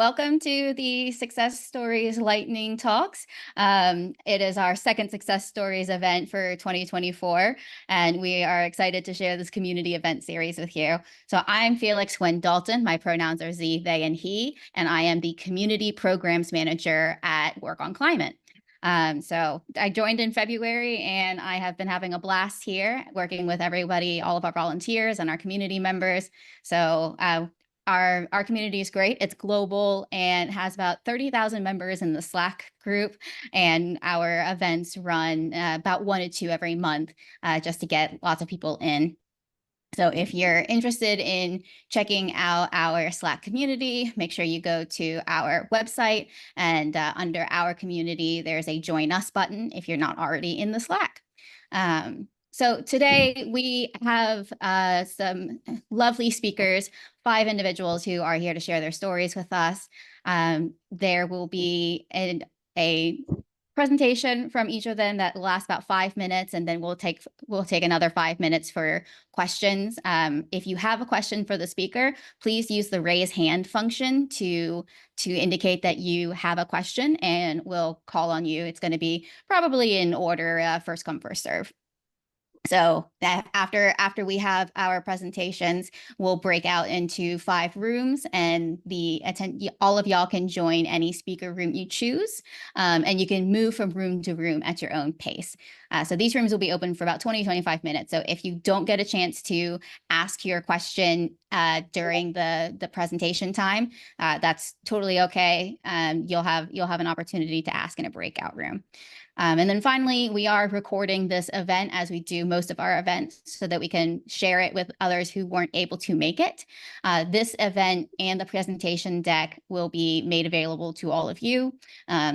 Welcome to the Success Stories Lightning Talks. It is our second Success Stories event for 2024, and we are excited to share this community event series with you. So I'm Felix Dalton. My pronouns are Z, they, and he, and I am the Community Programs Manager at Work on Climate. So I joined in February, and I have been having a blast here working with everybody, all of our volunteers and our community members. So our community is great. It's global and has about 30,000 members in the Slack group. And our events run about 1 to 2 every month just to get lots of people in. So if you're interested in checking out our Slack community, make sure you go to our website, and under our community, there's a Join Us button if you're not already in the Slack. So today we have some lovely speakers, 5 individuals who are here to share their stories with us. There will be a presentation from each of them that lasts about 5 minutes, and then we'll take another 5 minutes for questions. If you have a question for the speaker, please use the raise hand function to indicate that you have a question, and we'll call on you. It's going to be probably in order, first come, first serve. So after we have our presentations, we'll break out into 5 rooms, and all of y'all can join any speaker room you choose, and you can move from room to room at your own pace. So these rooms will be open for about 20-25 minutes. So if you don't get a chance to ask your question during the presentation time, that's totally okay. You'll have an opportunity to ask in a breakout room. And then finally, we are recording this event, as we do most of our events, so that we can share it with others who weren't able to make it. This event and the presentation deck will be made available to all of you.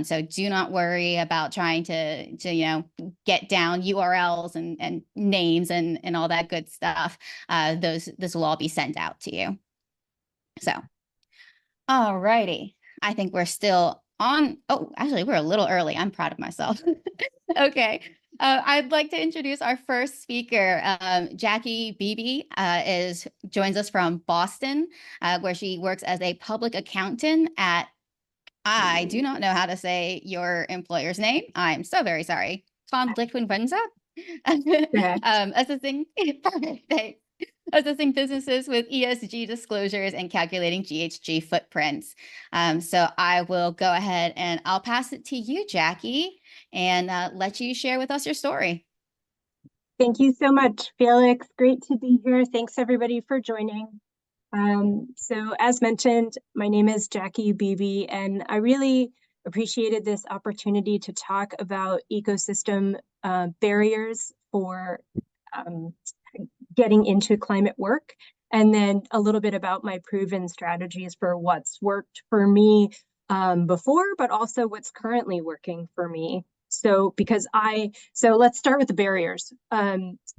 So do not worry about trying to get down URLs and names and all that good stuff. This will all be sent out to you. So, all righty. I think we're still on. Oh, actually, we're a little early. I'm proud of myself. Okay. I'd like to introduce our first speaker. Jackie Beebe joins us from Boston, where she works as a public accountant at, I do not know how to say your employer's name. I'm so very sorry. KahnLitwin Renza. Assisting, perfect, thanks. Assisting businesses with ESG disclosures and calculating GHG footprints. So I will go ahead and I'll pass it to you, Jackie, and let you share with us your story. Thank you so much, Felix. Great to be here. Thanks everybody for joining. So as mentioned, my name is Jackie Beebe, and I really appreciated this opportunity to talk about ecosystem barriers for getting into climate work, and then a little bit about my proven strategies for what's worked for me before, but also what's currently working for me. So let's start with the barriers.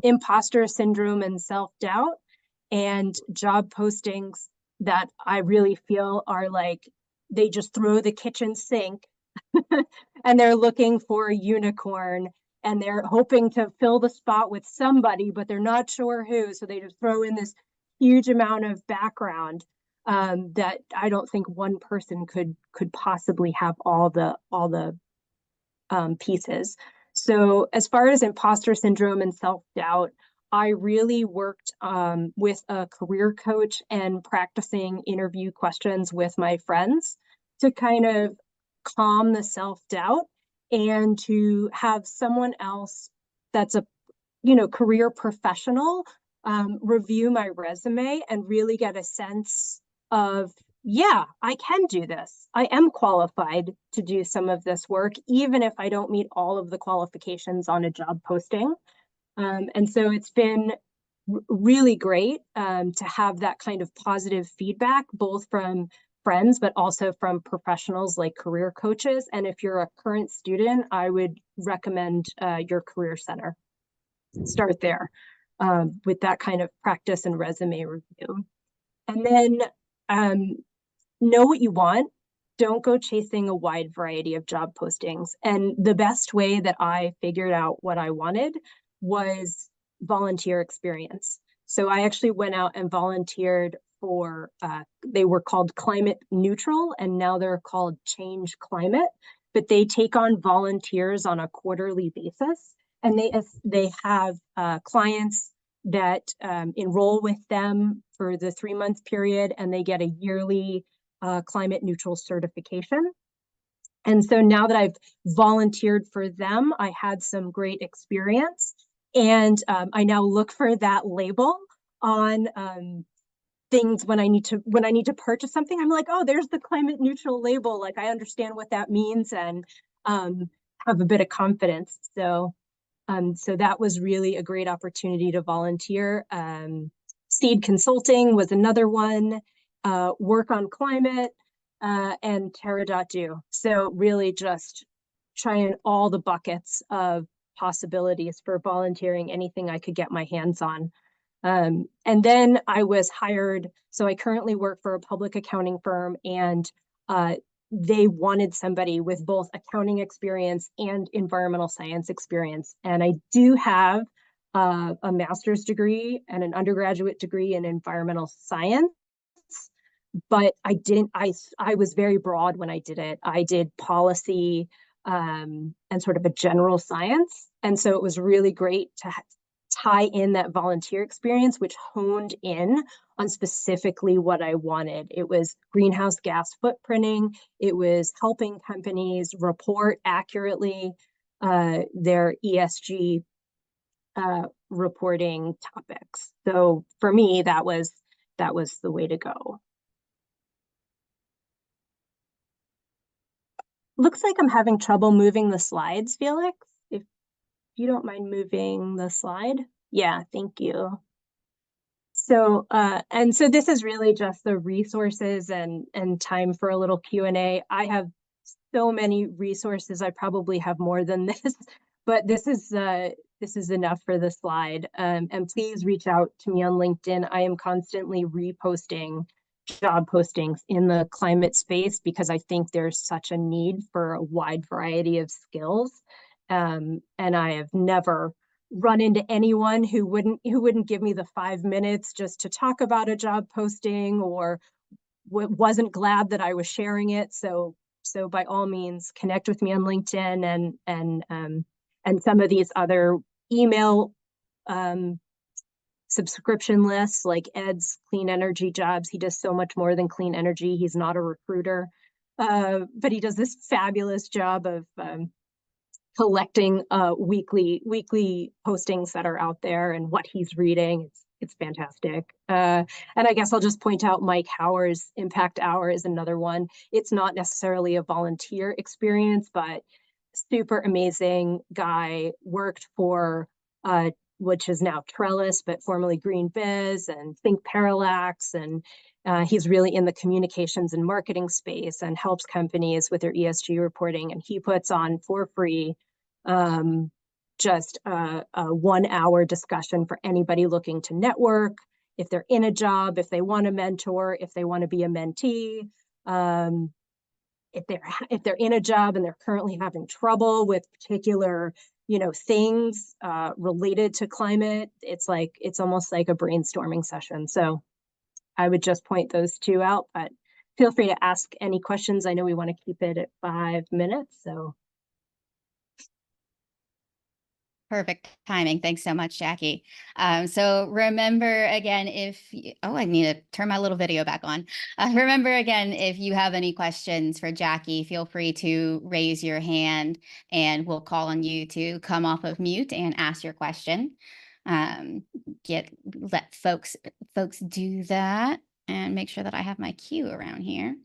Imposter syndrome and self-doubt, and job postings that I really feel are like they just throw the kitchen sink and they're looking for a unicorn, and they're hoping to fill the spot with somebody, but they're not sure who. So they just throw in this huge amount of background that I don't think one person could possibly have all the pieces. So as far as imposter syndrome and self-doubt, I really worked with a career coach and practicing interview questions with my friends to kind of calm the self-doubt, and to have someone else that's a career professional review my resume and really get a sense of, yeah, I can do this. I am qualified to do some of this work, even if I don't meet all of the qualifications on a job posting. And so it's been really great to have that kind of positive feedback, both from friends, but also from professionals like career coaches. And if you're a current student, I would recommend your career center. Start there with that kind of practice and resume review. And then know what you want. Don't go chasing a wide variety of job postings. And the best way that I figured out what I wanted was volunteer experience. So I actually went out and volunteered for, they were called Climate Neutral, and now they're called Change Climate, but they take on volunteers on a quarterly basis. And they have clients that enroll with them for the 3-month period, and they get a yearly climate neutral certification. And so now that I've volunteered for them, I had some great experience. And I now look for that label on things when I need to purchase something. I'm like, oh, there's the climate neutral label. Like, I understand what that means, and have a bit of confidence. So that was really a great opportunity to volunteer. Seed Consulting was another one, Work on Climate, and Terra.do. So really just trying all the buckets of possibilities for volunteering, anything I could get my hands on. And then I was hired. So I currently work for a public accounting firm, and they wanted somebody with both accounting experience and environmental science experience. And I do have a master's degree and an undergraduate degree in environmental science, but I was very broad when I did it. I did policy and sort of a general science. And so it was really great to tie in that volunteer experience, which honed in on specifically what I wanted. It was greenhouse gas footprinting. It was helping companies report accurately their ESG reporting topics. So for me, that was the way to go. Looks like I'm having trouble moving the slides, Felix. If you don't mind moving the slide. Yeah, thank you. So, and so this is really just the resources and time for a little Q&A. I have so many resources. I probably have more than this, but this is enough for the slide. And please reach out to me on LinkedIn. I am constantly reposting job postings in the climate space because I think there's such a need for a wide variety of skills. And I have never run into anyone who wouldn't give me the 5 minutes just to talk about a job posting, or wasn't glad that I was sharing it. So by all means, connect with me on LinkedIn and some of these other email subscription lists, like Ed's Clean Energy Jobs. He does so much more than clean energy. He's not a recruiter, but he does this fabulous job of collecting weekly postings that are out there and what he's reading. It's fantastic. And I guess I'll just point out Mike Howard's Impact Hour is another one. It's not necessarily a volunteer experience, but super amazing guy. Worked for which is now Trellis, but formerly GreenBiz and Think Parallax. And he's really in the communications and marketing space and helps companies with their ESG reporting. And he puts on for free just a 1-hour discussion for anybody looking to network, if they're in a job, if they want a mentor, if they want to be a mentee, if they're in a job and they're currently having trouble with particular things related to climate. It's almost like a brainstorming session. So I would just point those two out, but feel free to ask any questions. I know we want to keep it at 5 minutes, so. Perfect timing. Thanks so much, Jackie. So remember again, I need to turn my little video back on. Remember again, if you have any questions for Jackie, feel free to raise your hand and we'll call on you to come off of mute and ask your question. Let folks do that and make sure that I have my cue around here.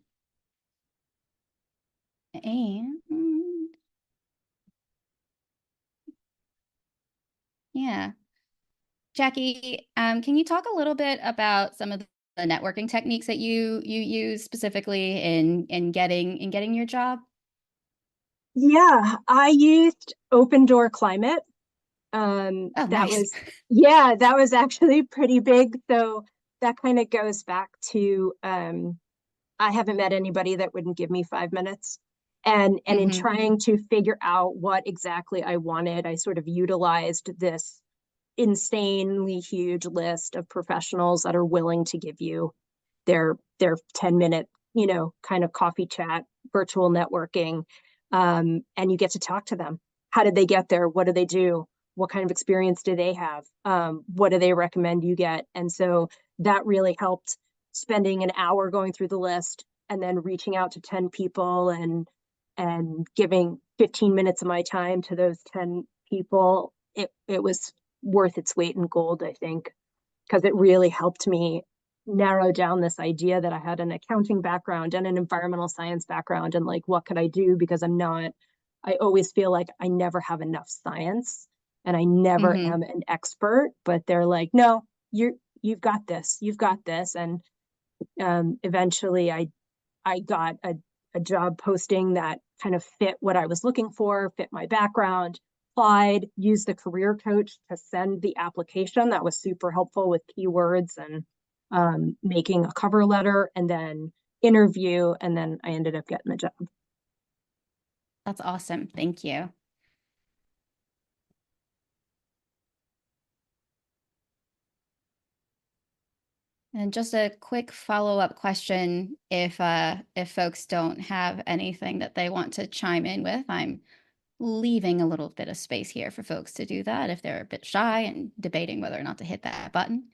And yeah. Jackie, can you talk a little bit about some of the networking techniques that you use specifically in getting your job? Yeah, I used Open Door Climate. Nice. That was actually pretty big. So that kind of goes back to I haven't met anybody that wouldn't give me 5 minutes. And in trying to figure out what exactly I wanted, I sort of utilized this insanely huge list of professionals that are willing to give you their 10-minute, kind of coffee chat, virtual networking, and you get to talk to them. How did they get there? What do they do? What kind of experience do they have? What do they recommend you get? And so that really helped, spending an hour going through the list and then reaching out to 10 people and giving 15 minutes of my time to those 10 people. It was worth its weight in gold, I think, because it really helped me narrow down this idea that I had an accounting background and an environmental science background, and like, what could I do? Because I always feel like I never have enough science and I never am an expert, but they're like, no, you've got this. And eventually I got a job posting that kind of fit what I was looking for, fit my background, applied, used the career coach to send the application. That was super helpful with keywords and making a cover letter, and then interview, and then I ended up getting the job. That's awesome. Thank you. And just a quick follow-up question, if folks don't have anything that they want to chime in with, I'm leaving a little bit of space here for folks to do that if they're a bit shy and debating whether or not to hit that button.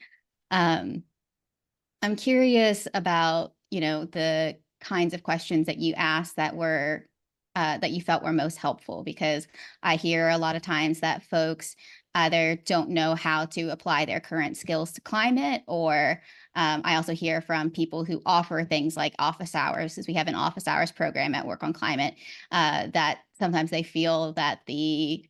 I'm curious about, the kinds of questions that you asked that were that you felt were most helpful, because I hear a lot of times that folks either don't know how to apply their current skills to climate, or I also hear from people who offer things like office hours, because we have an office hours program at Work on Climate, that sometimes they feel that the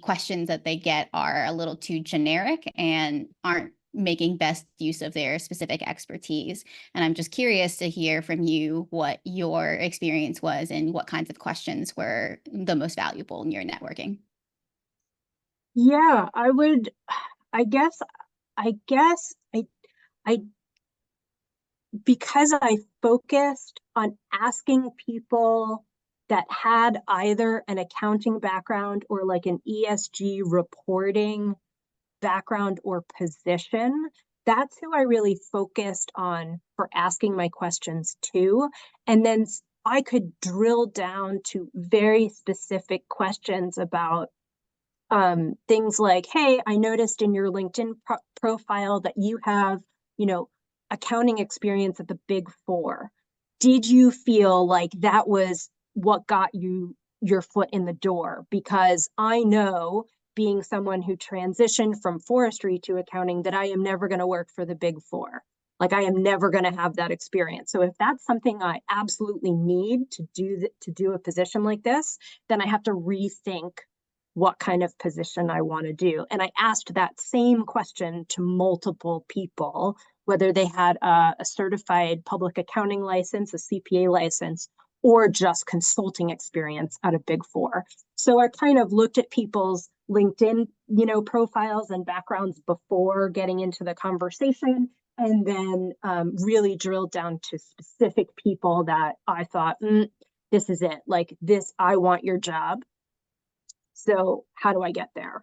questions that they get are a little too generic and aren't making best use of their specific expertise. And I'm just curious to hear from you what your experience was and what kinds of questions were the most valuable in your networking. Yeah, because I focused on asking people that had either an accounting background or like an ESG reporting background or position, that's who I really focused on for asking my questions to. And then I could drill down to very specific questions about things like, hey, I noticed in your LinkedIn profile that you have, accounting experience at the Big Four. Did you feel like that was what got you your foot in the door? Because I know, being someone who transitioned from forestry to accounting, that I am never going to work for the Big Four. Like, I am never going to have that experience. So if that's something I absolutely need to do a position like this, then I have to rethink what kind of position I want to do. And I asked that same question to multiple people, whether they had a certified public accounting license, a CPA license, or just consulting experience at a Big Four. So I kind of looked at people's LinkedIn, profiles and backgrounds before getting into the conversation, and then really drilled down to specific people that I thought, this is it. Like this, I want your job. So how do I get there?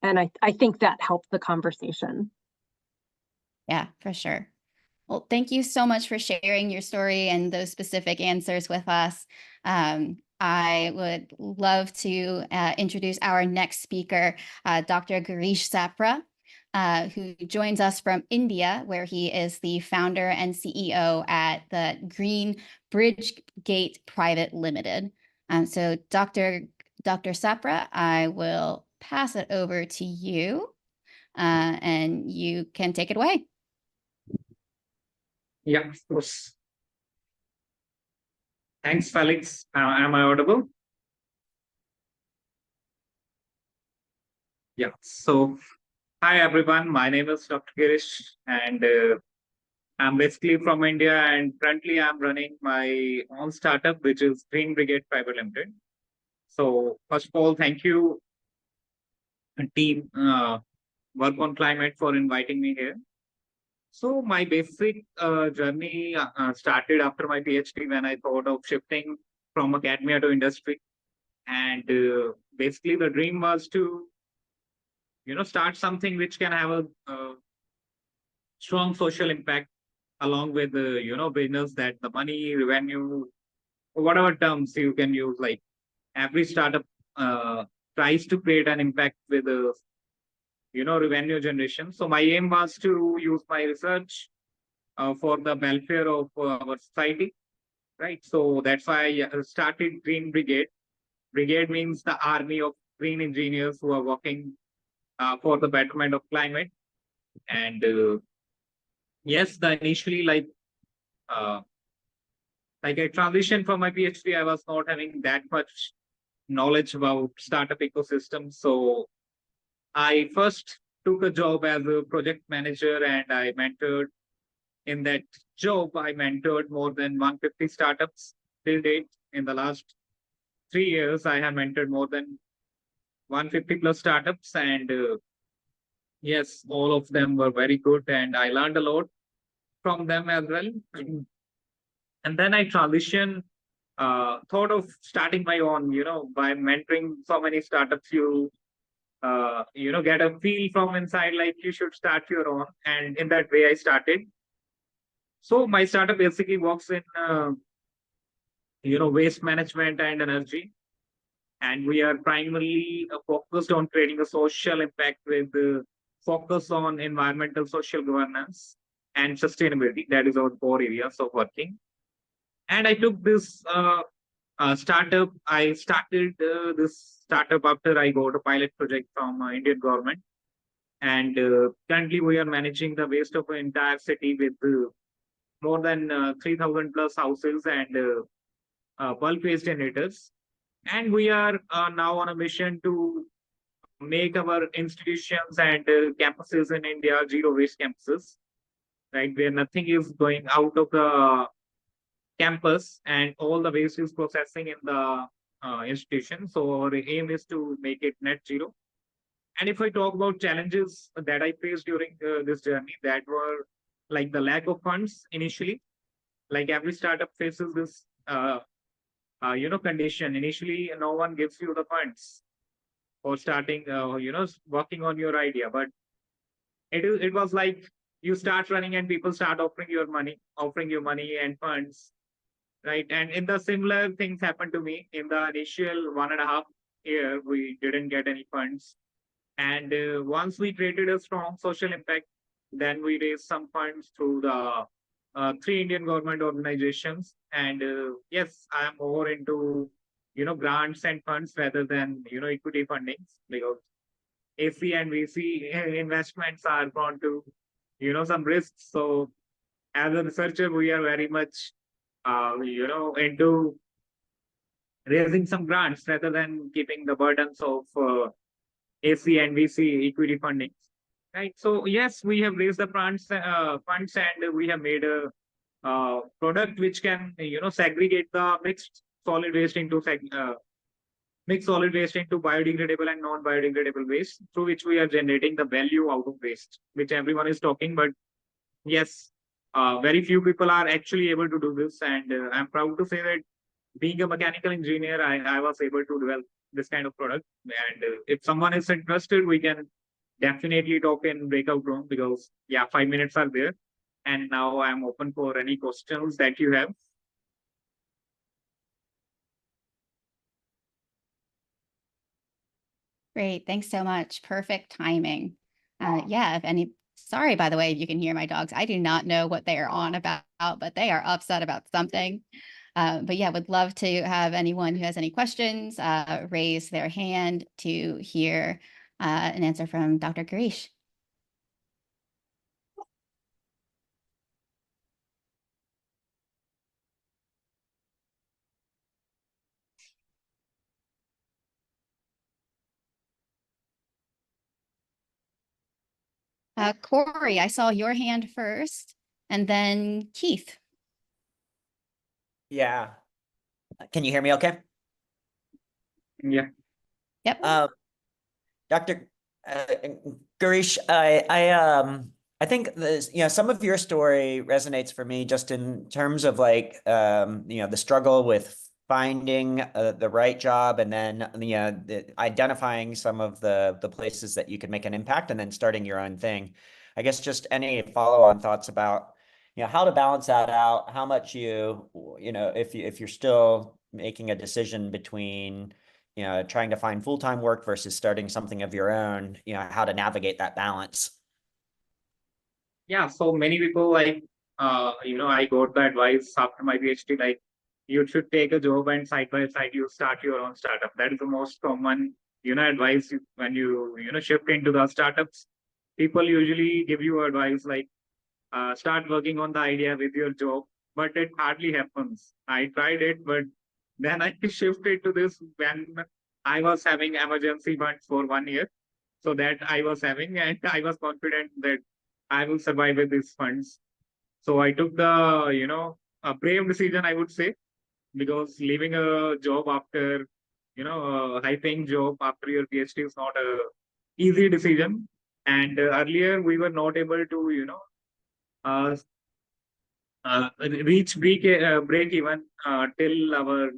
And I think that helped the conversation. Yeah, for sure. Well, thank you so much for sharing your story and those specific answers with us. I would love to introduce our next speaker, Dr. Girish Sapra, who joins us from India, where he is the founder and CEO at the GreenBrigade Private Limited. So Dr. Sapra, I will pass it over to you, and you can take it away. Yeah, of course. Thanks, Felix. Am I audible? Yeah. So, hi everyone. My name is Dr. Girish, and I'm basically from India. And currently, I'm running my own startup, which is GreenBrigade Private Limited. So, first of all, thank you, team Work on Climate, for inviting me here. So my basic journey started after my PhD, when I thought of shifting from academia to industry. And basically the dream was to, start something which can have a strong social impact along with the, business, that the money, revenue, whatever terms you can use, like every startup tries to create an impact with revenue generation. So my aim was to use my research for the welfare of our society, right? So that's why I started Green Brigade. Brigade means the army of green engineers who are working for the betterment of climate. And yes, the initially uh, like I transitioned from my PhD, I was not having that much knowledge about startup ecosystem. So I first took a job as a project manager, and I mentored. In that job, I mentored more than 150 startups till date. In the last 3 years, I have mentored more than 150 plus startups, and yes, all of them were very good, and I learned a lot from them as well. And then I transitioned, thought of starting my own. By mentoring so many startups, get a feel from inside, like you should start your own. And in that way, I started. So my startup basically works in, waste management and energy. And we are primarily focused on creating a social impact with focus on environmental social governance and sustainability. That is our core areas of working. And I took this startup. I started this startup after I got a pilot project from Indian government. And currently we are managing the waste of an entire city with more than 3,000 plus houses and bulk waste generators. And we are now on a mission to make our institutions and campuses in India zero waste campuses, right? Where nothing is going out of the campus and all the waste is processing in the institution. So our aim is to make it net zero. And if I talk about challenges that I faced during this journey, that were like the lack of funds initially. Like every startup faces this, condition. Initially, no one gives you the funds for starting, working on your idea. But it was like you start running and people start offering you money and funds, right? And in the similar things happened to me in the initial 1.5 year. We didn't get any funds, and once we created a strong social impact, then we raised some funds through the three Indian government organizations. And yes, I am more into grants and funds rather than equity fundings, because AC and VC investments are prone to some risks. So as a researcher, we are very much into raising some grants rather than keeping the burdens of AC and VC equity funding. Right. So yes, we have raised the funds, and we have made a product which can segregate the mixed solid waste into biodegradable and non-biodegradable waste, through which we are generating the value out of waste, which everyone is talking. But yes, very few people are actually able to do this, and I'm proud to say that being a mechanical engineer, I was able to develop this kind of product. And if someone is interested, we can definitely talk in breakout room, because 5 minutes are there. And now I'm open for any questions that you have. Great. Thanks so much. Perfect timing. Sorry, by the way, if you can hear my dogs. I do not know what they are on about, but they are upset about something. But yeah, would love to have anyone who has any questions raise their hand to hear an answer from Dr. Girish. Corey, I saw your hand first, and then Keith. Yeah. Can you hear me okay? Yeah. Yep. Dr. Girish, I think this, some of your story resonates for me just in terms of like, the struggle with finding the right job, and then, identifying some of the places that you could make an impact, and then starting your own thing. I guess just any follow-on thoughts about, how to balance that out, how much if you're still making a decision between, trying to find full-time work versus starting something of your own, how to navigate that balance. Yeah, so many people I got the advice after my PhD, like you should take a job and side by side you start your own startup. That is the most common, advice when you, shift into the startups. People usually give you advice like start working on the idea with your job, but it hardly happens. I tried it, but then I shifted to this when I was having emergency funds for 1 year. So that I was having, and I was confident that I will survive with these funds. So I took the, a brave decision, I would say, because leaving a job after, a high paying job after your PhD is not a easy decision. And earlier we were not able to, uh, reach break even till our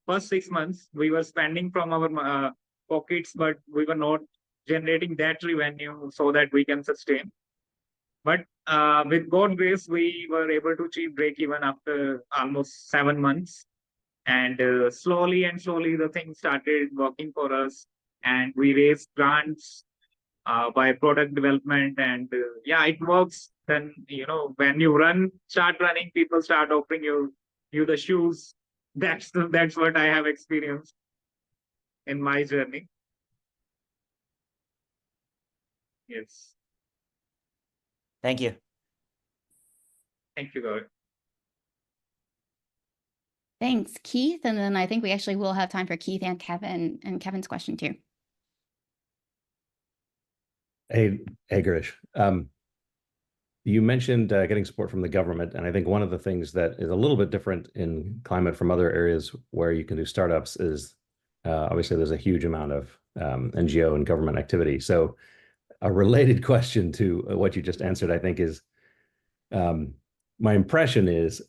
first 6 months. We were spending from our pockets, but we were not generating that revenue so that we can sustain. But with God's grace, we were able to achieve break even after almost 7 months. And slowly and slowly, the thing started working for us. And we raised grants by product development. And yeah, it works. Then, when you start running, people start offering you the shoes. That's what I have experienced in my journey. Yes. Thank you. Thank you, Gaurav. Thanks, Keith. And then I think we actually will have time for Keith and Kevin and Kevin's question too. Hey, Girish. You mentioned getting support from the government, and I think one of the things that is a little bit different in climate from other areas where you can do startups is obviously there's a huge amount of NGO and government activity. So a related question to what you just answered, I think, is my impression is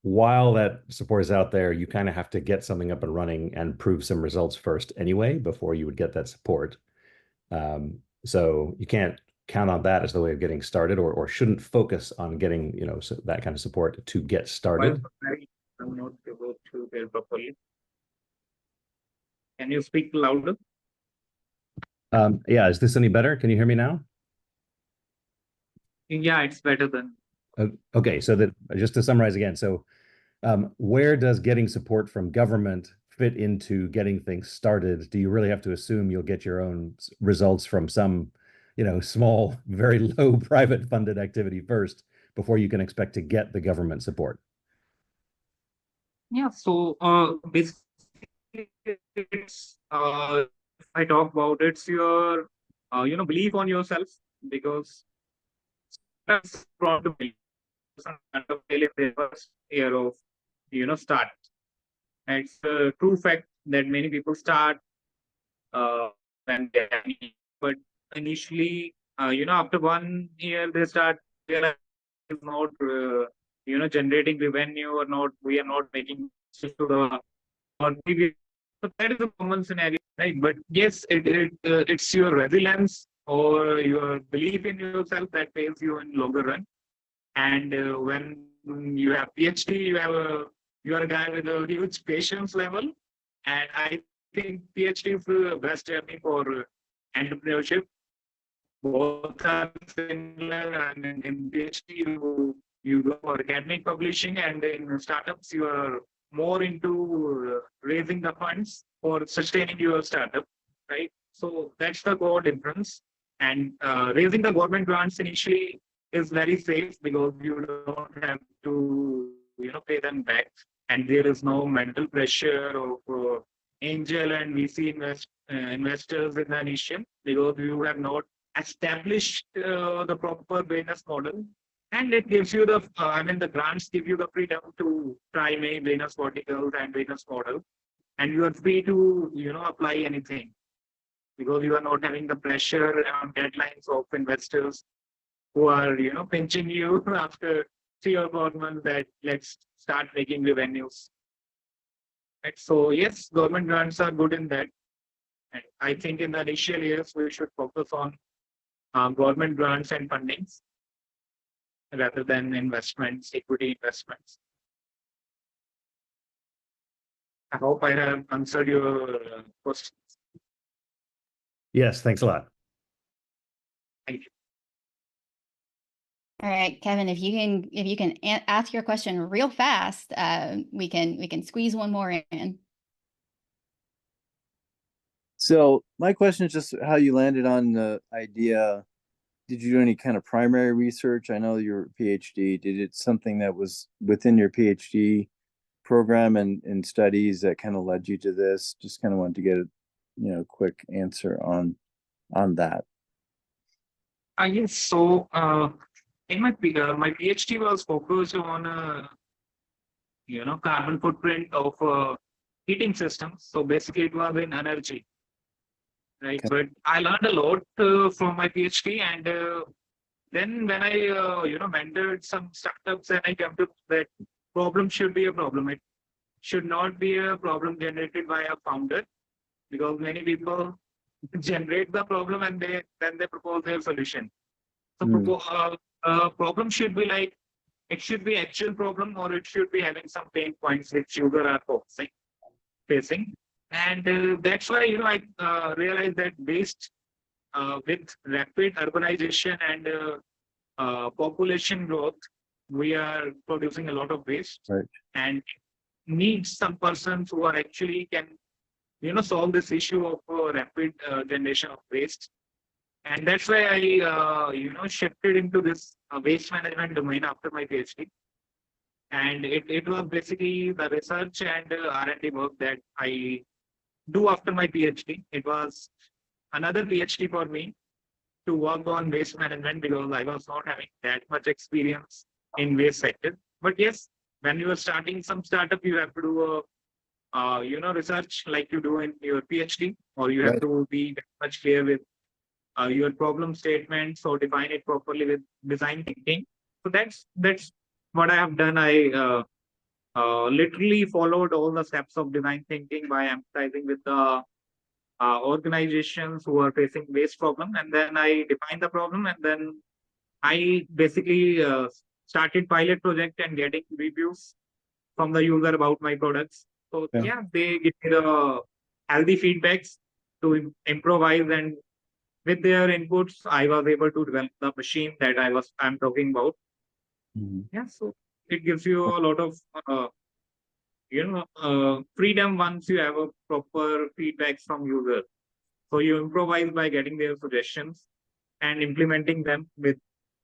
while that support is out there, you kind of have to get something up and running and prove some results first anyway before you would get that support. So you can't count on that as the way of getting started, or shouldn't focus on getting that kind of support to get started. I'm not able to hear properly. Can you speak louder? Yeah, is this any better? Can you hear me now? Yeah, it's better than. Okay, so that just to summarize again, so where does getting support from government fit into getting things started? Do you really have to assume you'll get your own results from some small, very low private funded activity first before you can expect to get the government support? Yeah, so basically it's if I talk about it's your belief on yourself, because that's from the belief in the first year of start. And it's a true fact that many people start when they are new, but initially after 1 year they start realizing it's not generating revenue, or not, we are not making to the or maybe. So that is a common scenario, right? But yes, it's your resilience or your belief in yourself that pays you in longer run. And when you have PhD, you are a guy with a huge patience level, and I think PhD is the best journey for entrepreneurship. Both are similar, and in PhD you go for academic publishing, and in startups you are more into raising the funds for sustaining your startup, right? So that's the core difference. And raising the government grants initially is very safe because you don't have to pay them back, and there is no mental pressure of angel and VC investors in the initial, because you have not established the proper business model. And it gives you the grants give you the freedom to try many business verticals and business models, and you are free to apply anything, because you are not having the pressure and deadlines of investors who are pinching you after 3 or 4 months that let's start making revenues. Right? So yes, government grants are good in that, and I think in the initial years we should focus on government grants and fundings. rather than investments, equity investments. I hope I have answered your questions. Yes, thanks a lot. Thank you. All right, Kevin, if you can ask your question real fast, we can squeeze one more in. So my question is just how you landed on the idea. Did you do any kind of primary research? I know your PhD. Did it something that was within your PhD program and studies that kind of led you to this? Just kind of wanted to get a quick answer on that. Yes. So in my PhD was focused on carbon footprint of heating systems. So basically, it was in energy. Right, Okay. but I learned a lot from my PhD, and then when I mentored some startups, and I came to that problem should be a problem. It should not be a problem generated by a founder, because many people generate the problem and then they propose their solution. So problem should be like, it should be actual problem, or it should be having some pain points which users are facing. And that's why, I realized that waste with rapid urbanization and population growth, we are producing a lot of waste, Right. and need some persons who are actually can, solve this issue of rapid generation of waste. And that's why I, shifted into this waste management domain after my PhD. And it was basically the research and R&D work that I do after my PhD. It was another PhD for me to work on waste management, because I was not having that much experience in waste sector. But yes, when you are starting some startup, you have to do research like you do in your PhD, or you have Right. to be very much clear with your problem statements, or define it properly with design thinking. So that's what I have done. I literally followed all the steps of design thinking by emphasizing with the organizations who are facing waste problem, and then I defined the problem, and then I basically started pilot project and getting reviews from the user about my products. So Yeah. they give me the healthy feedbacks to improvise, and with their inputs, I was able to develop the machine that I'm talking about. Mhm. Yeah, so it gives you a lot of freedom once you have a proper feedbacks from user. So you improvise by getting their suggestions and implementing them with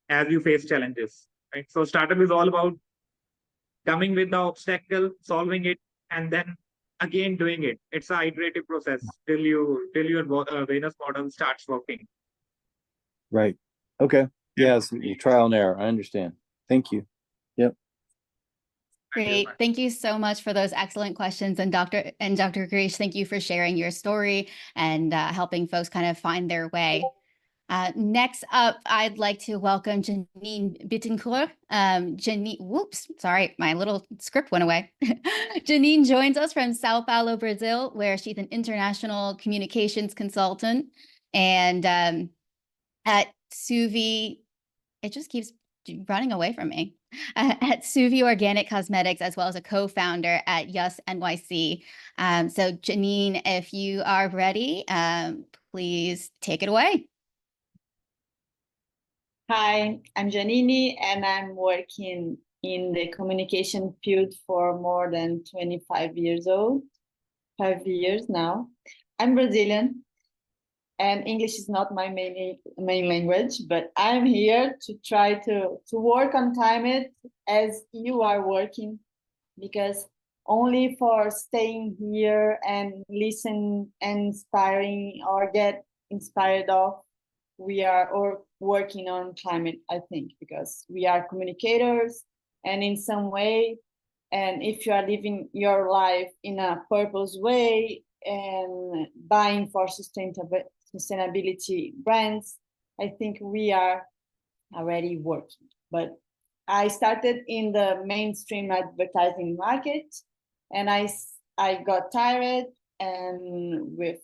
as you face challenges. Right. So startup is all about coming with the obstacle, solving it, and then again doing it. It's an iterative process till your business model starts working. Right. Okay. Yeah, it's trial and error. I understand. Thank you. Yep. Great. Thank you so much for those excellent questions. And Dr. Girish, thank you for sharing your story and helping folks kind of find their way. Next up, I'd like to welcome Janine Bitencourt. Janine, whoops, sorry, my little script went away. Janine joins us from Sao Paulo, Brazil, where she's an international communications consultant. And at Souvie, it just keeps running away from me. At Souvie Organic Cosmetics, as well as a co-founder at Yes NYC. So Janine, if you are ready, please take it away. Hi, I'm Janine, and I'm working in the communication field for more than 25 years old, 5 years now. I'm Brazilian, and English is not my main language, but I'm here to try to work on climate as you are working, because only for staying here and listen and inspiring or get inspired of, we are or working on climate, I think, because we are communicators, and in some way, and if you are living your life in a purpose way and buying for sustainability brands, I think we are already working. But I started in the mainstream advertising market, and I got tired, and with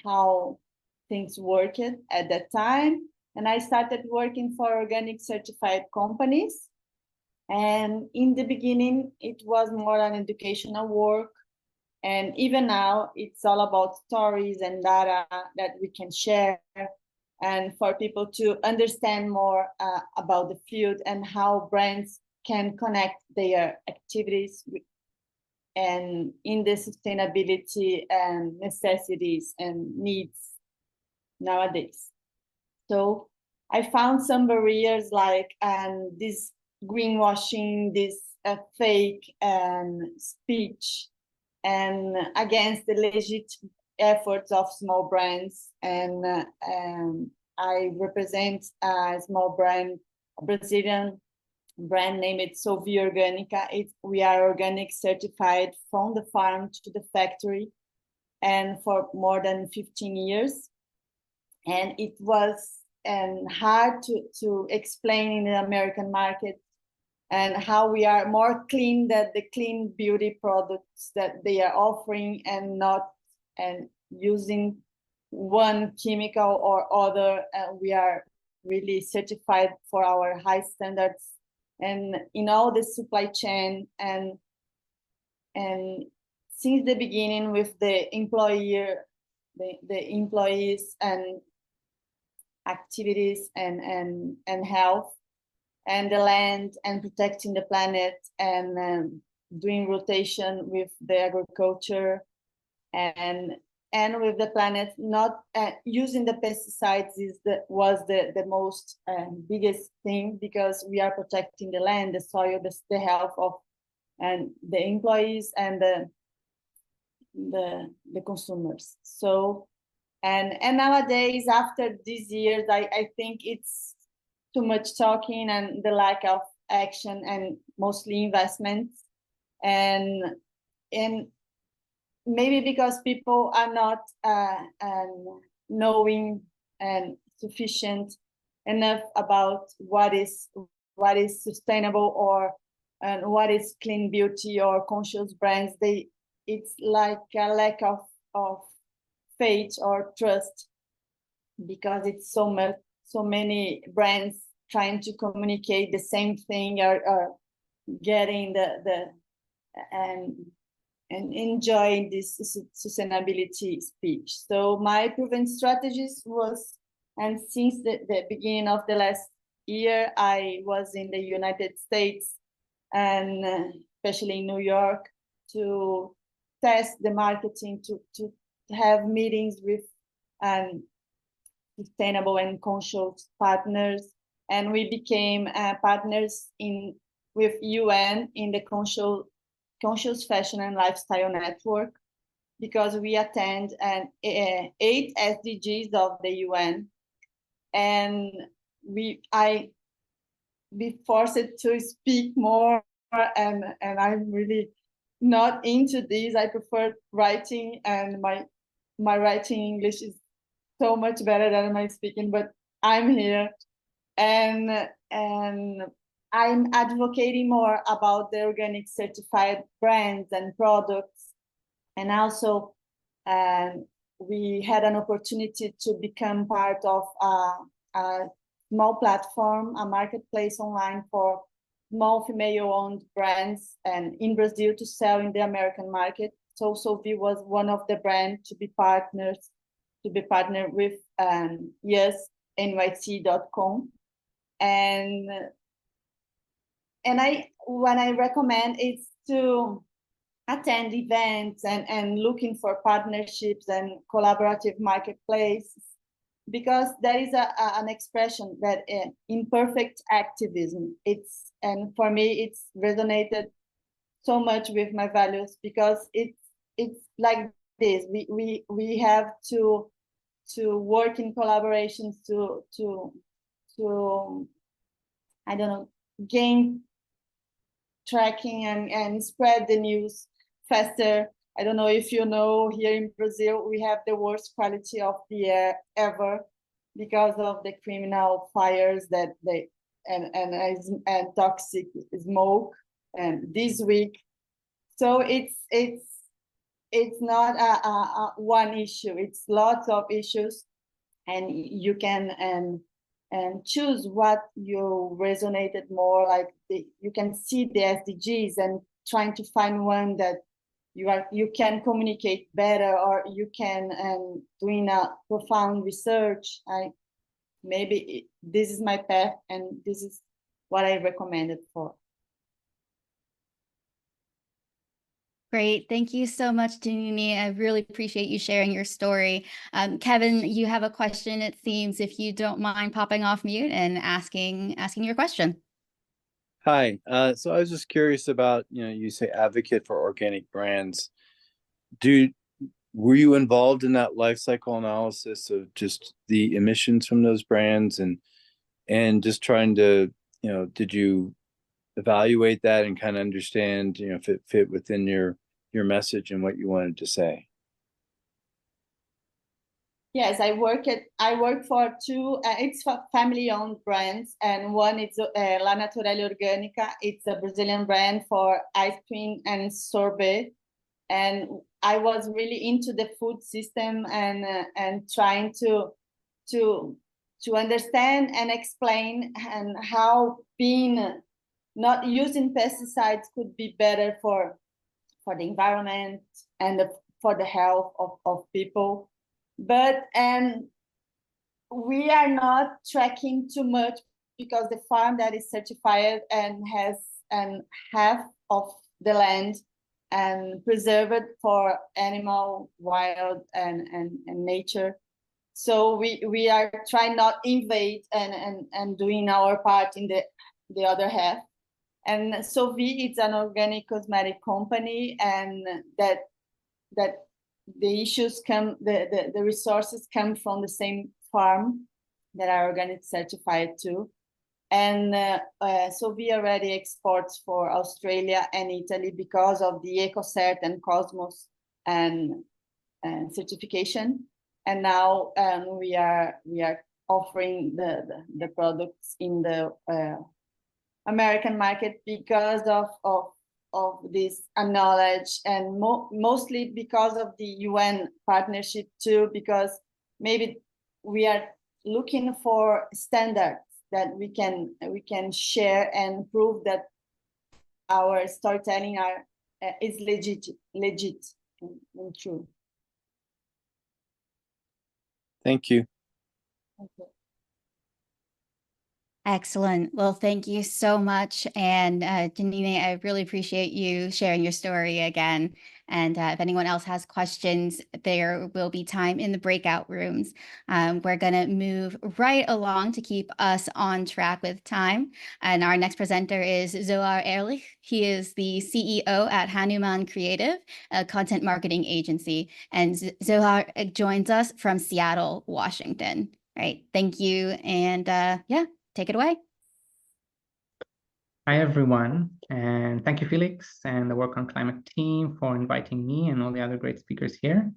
how things worked at that time, and I started working for organic certified companies. And in the beginning, it was more an educational work. And even now, it's all about stories and data that we can share, and for people to understand more about the field and how brands can connect their activities and in the sustainability and necessities and needs nowadays. So I found some barriers like this greenwashing, this fake speech, and against the legit efforts of small brands. And I represent a small brand, a Brazilian brand named Souvie Organica. We are organic certified from the farm to the factory, and for more than 15 years. And it was hard to explain in the American market, and how we are more clean than the clean beauty products that they are offering, and not using one chemical or other. We are really certified for our high standards and in all the supply chain, and since the beginning with the employees and activities and health and the land and protecting the planet, and doing rotation with the agriculture and with the planet. Not using the pesticides was the most biggest thing, because we are protecting the land, the soil, the health of and the employees and the consumers. So and nowadays, after these years, I think it's too much talking and the lack of action, and mostly investments, and maybe because people are not knowing and sufficient enough about what is sustainable, or and what is clean beauty or conscious brands. It's like a lack of faith or trust, because it's so many brands trying to communicate the same thing, or getting the and enjoying this sustainability speech. So my proven strategies was, and since the beginning of the last year, I was in the United States, and especially in New York, to test the marketing, to have meetings with sustainable and conscious partners. And we became partners with UN in the Conscious Fashion and Lifestyle Network, because we attend 8 SDGs of the UN, and we forced to speak more, and I'm really not into this. I prefer writing, and my writing English is so much better than my speaking, but I'm here, and I'm advocating more about the organic certified brands and products. And also we had an opportunity to become part of a small platform, a marketplace online for small female-owned brands, and in Brazil to sell in the American market. So Souvie was one of the brands to be partnered with YesNYC.com. And when I recommend, it's to attend events and looking for partnerships and collaborative marketplaces, because there is an expression that imperfect activism. And for me, it's resonated so much with my values, because it's like this. We have to work in collaborations to I don't know, gain tracking and spread the news faster. I don't know if you know, here in Brazil, we have the worst quality of the air ever, because of the criminal fires that and toxic smoke, and this week. So it's not a one issue, it's lots of issues, and you can choose what you resonated more, like you can see the SDGs and trying to find one that you can communicate better, or you can doing a profound research. Maybe this is my path, and this is what I recommend it for. Great. Thank you so much, Janine. I really appreciate you sharing your story. Kevin, you have a question, it seems, if you don't mind popping off mute and asking your question. Hi. So I was just curious about, you say advocate for organic brands. Were you involved in that life cycle analysis of just the emissions from those brands and just trying to, did you evaluate that and kind of understand, if it fit within your message and what you wanted to say? Yes, I work for two, it's for family-owned brands, and one is La Naturale Organica. It's a Brazilian brand for ice cream and sorbet. And I was really into the food system and trying to understand and explain and how being not using pesticides could be better for the environment and for the health of people. But we are not tracking too much, because the farm that is certified and has half of the land and preserved for animal, wild, and nature. So we are trying not invade and doing our part in the other half. And Souvie, it's an organic cosmetic company, and that the issues come, the resources come from the same farm that are organic certified too. And Souvie already exports for Australia and Italy because of the EcoCert and Cosmos and certification. And now we are offering the products in the American market because of this knowledge, and mostly because of the UN partnership too, because maybe we are looking for standards that we can share and prove that our storytelling is legit and true. Thank you. Okay. Excellent. Well, thank you so much. And Janine, I really appreciate you sharing your story again. And if anyone else has questions, there will be time in the breakout rooms. We're going to move right along to keep us on track with time. And our next presenter is Zohar Ehrlich. He is the CEO at Hanuman Creative, a content marketing agency. And Zohar joins us from Seattle, Washington. Right. Thank you. And yeah. Take it away. Hi, everyone, and thank you, Felix, and the Work on Climate team for inviting me and all the other great speakers here.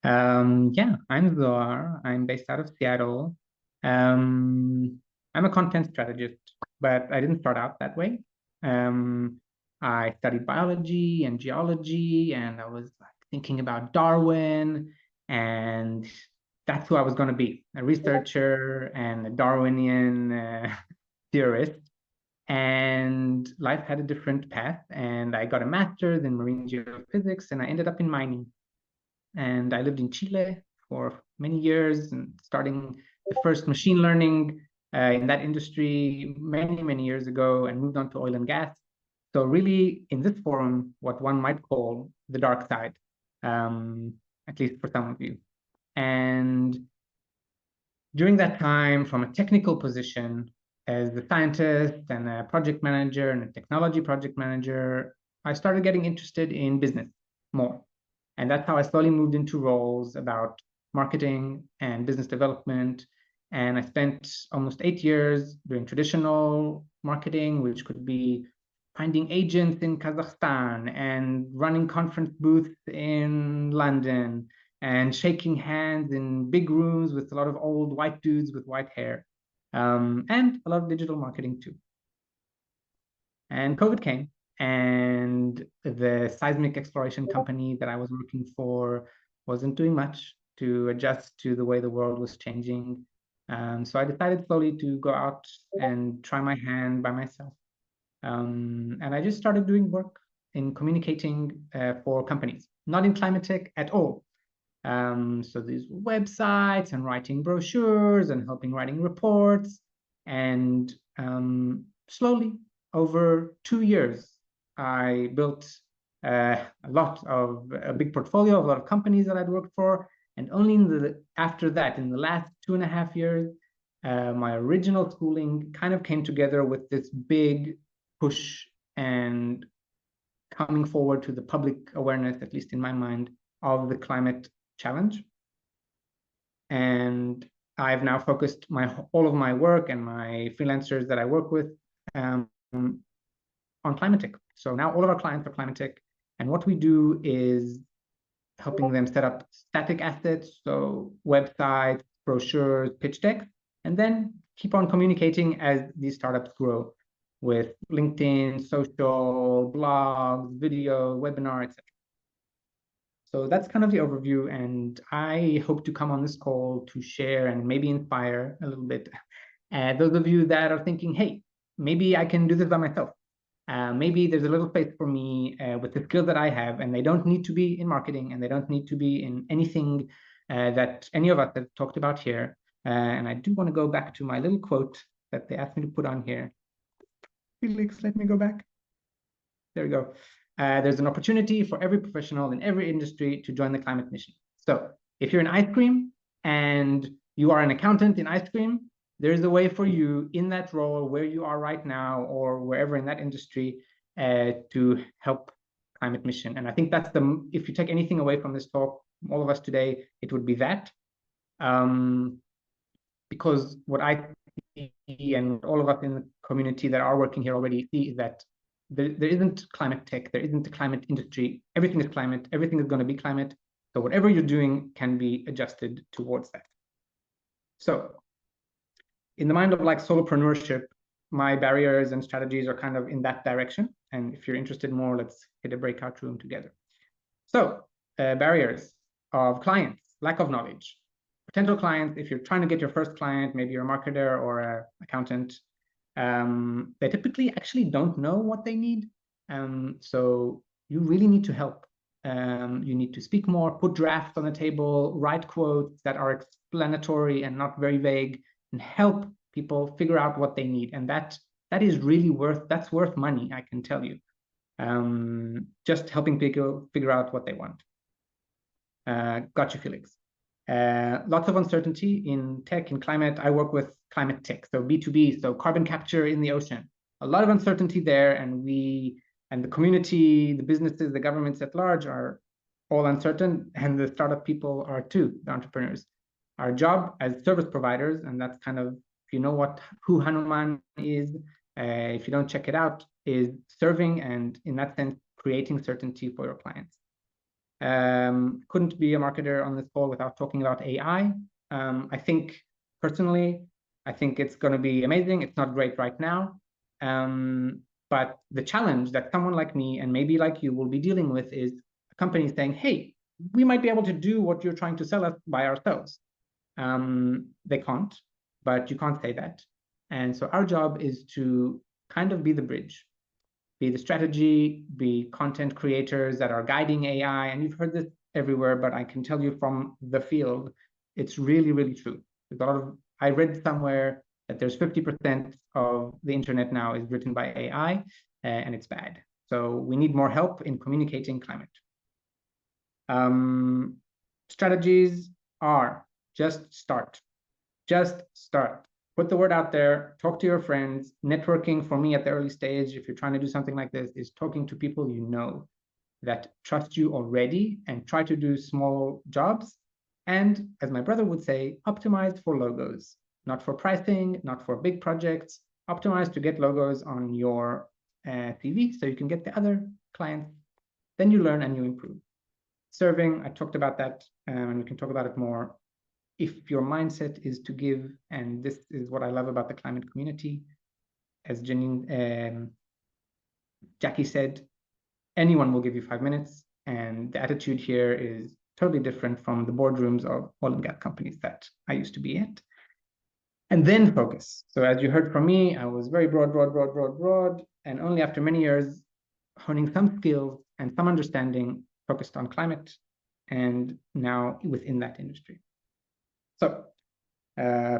Yeah, I'm Zohar. I'm based out of Seattle. I'm a content strategist, but I didn't start out that way. I studied biology and geology, and I was thinking about Darwin, and that's who I was going to be, a researcher and a Darwinian theorist. And life had a different path, and I got a master's in marine geophysics, and I ended up in mining. And I lived in Chile for many years, and starting the first machine learning in that industry many years ago, and moved on to oil and gas. So really, in this forum, what one might call the dark side, at least for some of you. And during that time, from a technical position as a scientist and a project manager and a technology project manager, I started getting interested in business more. And that's how I slowly moved into roles about marketing and business development. And I spent almost 8 years doing traditional marketing, which could be finding agents in Kazakhstan and running conference booths in London and shaking hands in big rooms with a lot of old white dudes with white hair, and a lot of digital marketing too. And COVID came, and the seismic exploration company that I was working for wasn't doing much to adjust to the way the world was changing. So I decided slowly to go out and try my hand by myself. And I just started doing work in communicating for companies, not in climate tech at all. So these websites and writing brochures and helping writing reports. And slowly, over 2 years, I built a big portfolio of a lot of companies that I'd worked for. And only after that, in the last 2.5 years, my original schooling kind of came together with this big push and coming forward to the public awareness, at least in my mind, of the climate challenge. And I've now focused all of my work and my freelancers that I work with on climate tech. So now all of our clients are climate tech, and what we do is helping them set up static assets, so websites, brochures, pitch decks, and then keep on communicating as these startups grow with LinkedIn, social, blogs, video, webinar, etc. So that's kind of the overview, and I hope to come on this call to share and maybe inspire a little bit those of you that are thinking, hey, maybe I can do this by myself. Maybe there's a little space for me with the skills that I have, and they don't need to be in marketing, and they don't need to be in anything that any of us have talked about here. And I do want to go back to my little quote that they asked me to put on here. Felix, let me go back. There we go. There's an opportunity for every professional in every industry to join the climate mission. So if you're in ice cream and you are an accountant in ice cream, there's a way for you in that role where you are right now or wherever in that industry to help climate mission. And I think that's if you take anything away from this talk, all of us today, it would be that. Because what I see and all of us in the community that are working here already see is that there isn't climate tech, there isn't a climate industry. Everything is climate, everything is going to be climate. So whatever you're doing can be adjusted towards that. So in the mind of like solopreneurship, my barriers and strategies are kind of in that direction. And if you're interested more, let's hit a breakout room together. So barriers of clients, lack of knowledge. Potential clients, if you're trying to get your first client, maybe you're a marketer or an accountant, they typically actually don't know what they need. So you really need to help. You need to speak more, put drafts on the table, write quotes that are explanatory and not very vague, and help people figure out what they need. And that is really worth money, I can tell you. Just helping people figure out what they want. Got you, Felix. Lots of uncertainty in tech, in climate. I work with climate tech, so B2B, so carbon capture in the ocean. A lot of uncertainty there, and the community, the businesses, the governments at large are all uncertain, and the startup people are too, the entrepreneurs. Our job as service providers, and that's kind of, if you know who Hanuman is, if you don't check it out, is serving and in that sense, creating certainty for your clients. Couldn't be a marketer on this call without talking about AI. I think personally, I think it's going to be amazing. It's not great right now. But the challenge that someone like me and maybe like you will be dealing with is a company saying, hey, we might be able to do what you're trying to sell us by ourselves. They can't, but you can't say that. And so our job is to kind of be the bridge, be the strategy, be content creators that are guiding AI. And you've heard this everywhere, but I can tell you from the field, it's really, really true. I read somewhere that there's 50% of the internet now is written by AI, and it's bad. So we need more help in communicating climate. Strategies are just start. Just start. Put the word out there, talk to your friends. Networking for me at the early stage, if you're trying to do something like this, is talking to people you know that trust you already and try to do small jobs. And as my brother would say, optimize for logos, not for pricing, not for big projects. Optimize to get logos on your CV so you can get the other clients. Then you learn and you improve. Serving, I talked about that, and we can talk about it more. If your mindset is to give, and this is what I love about the climate community, as Janine, Jackie said, anyone will give you 5 minutes, and the attitude here is totally different from the boardrooms of oil and gas companies that I used to be at. and then focus. So as you heard from me, I was very broad, and only after many years honing some skills and some understanding focused on climate, and now within that industry. So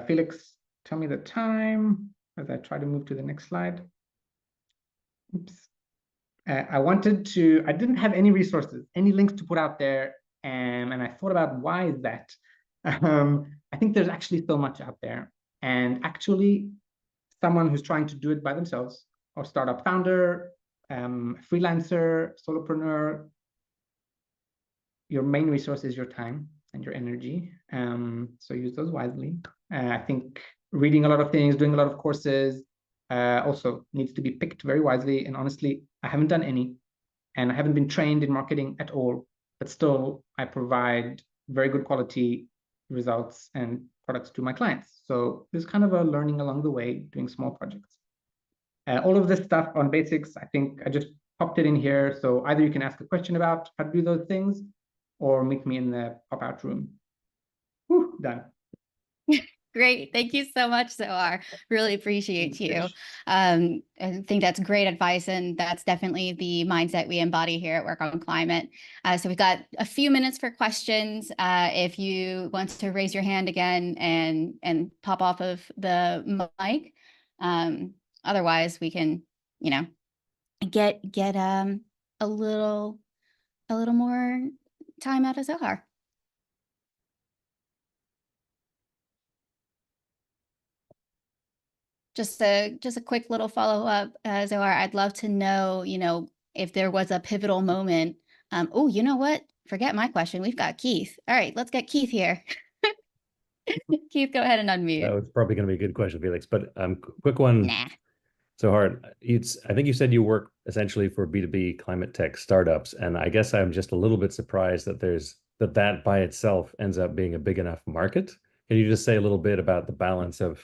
Felix, tell me the time as I try to move to the next slide. Oops. I didn't have any resources, any links to put out there, and I thought about why is that? I think there's actually so much out there, and actually someone who's trying to do it by themselves, or startup founder, freelancer, solopreneur, your main resource is your time and your energy. So use those wisely. I think reading a lot of things, doing a lot of courses, also needs to be picked very wisely. And honestly, I haven't done any, and I haven't been trained in marketing at all, but still I provide very good quality results and products to my clients. So there's kind of a learning along the way, doing small projects. All of this stuff on basics, I think I just popped it in here. So either you can ask a question about how to do those things, or meet me in the pop-out room. Whew, done. Great. Thank you so much, Zohar. Really appreciate you. I think that's great advice, and that's definitely the mindset we embody here at Work on Climate. So we've got a few minutes for questions. If you want to raise your hand again and pop off of the mic. Otherwise, we can, get a little more time out of Zohar. Just a quick little follow-up, Zohar. I'd love to know, if there was a pivotal moment. Oh, you know what? Forget my question. We've got Keith. All right, let's get Keith here. Keith, go ahead and unmute. That was probably going to be a good question, Felix, but quick one. Nah. Zohar, I think you said you work essentially for B2B climate tech startups, and I guess I'm just a little bit surprised that that by itself ends up being a big enough market. Can you just say a little bit about the balance of,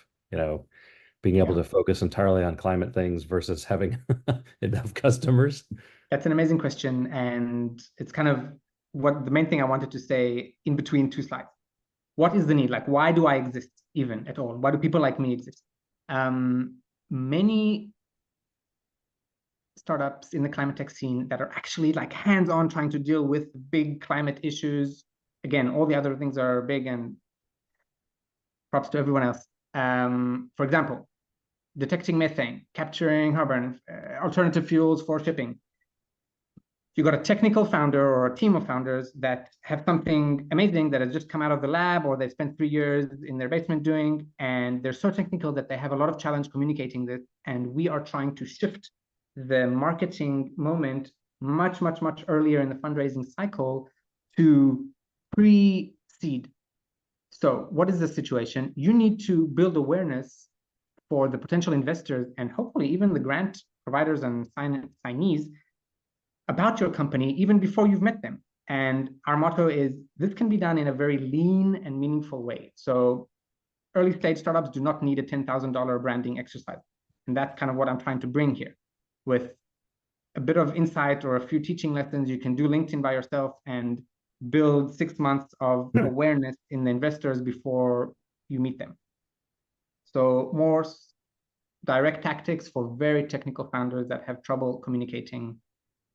being able to focus entirely on climate things versus having enough customers? That's an amazing question, and it's kind of what the main thing I wanted to say in between two slides. What is the need? Like, why do I exist even at all? Why do people like me exist? Many startups in the climate tech scene that are actually like hands-on trying to deal with big climate issues. Again, all the other things are big, and props to everyone else. For example, detecting methane, capturing carbon, alternative fuels for shipping. You got a technical founder or a team of founders that have something amazing that has just come out of the lab, or they've spent 3 years in their basement doing, and they're so technical that they have a lot of challenge communicating this. And we are trying to shift the marketing moment much earlier in the fundraising cycle to pre-seed. So what is the situation? You need to build awareness for the potential investors, and hopefully even the grant providers and signees, about your company even before you've met them. And our motto is, this can be done in a very lean and meaningful way. So early stage startups do not need a $10,000 branding exercise. And that's kind of what I'm trying to bring here. With a bit of insight or a few teaching lessons, you can do LinkedIn by yourself and build 6 months of awareness in the investors before you meet them. So more direct tactics for very technical founders that have trouble communicating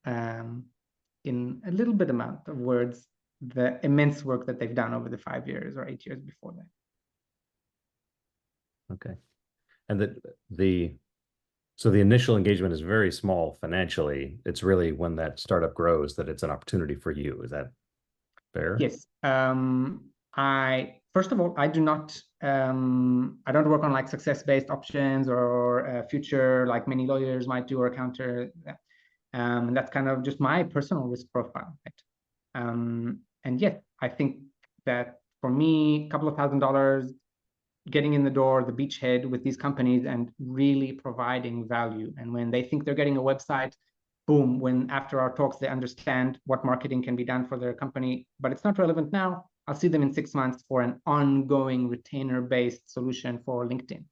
in a little bit amount of words, the immense work that they've done over the 5 years or 8 years before that. Okay. And so the initial engagement is very small financially. It's really when that startup grows that it's an opportunity for you. Is that fair? Yes. First of all, I don't work on like success-based options or future like many lawyers might do, or counter. And that's kind of just my personal risk profile. Right? And yes, I think that for me, a couple of $1,000 getting in the door, the beachhead with these companies and really providing value. And when they think they're getting a website, boom, when after our talks, they understand what marketing can be done for their company, but it's not relevant now. I'll see them in 6 months for an ongoing retainer-based solution for LinkedIn.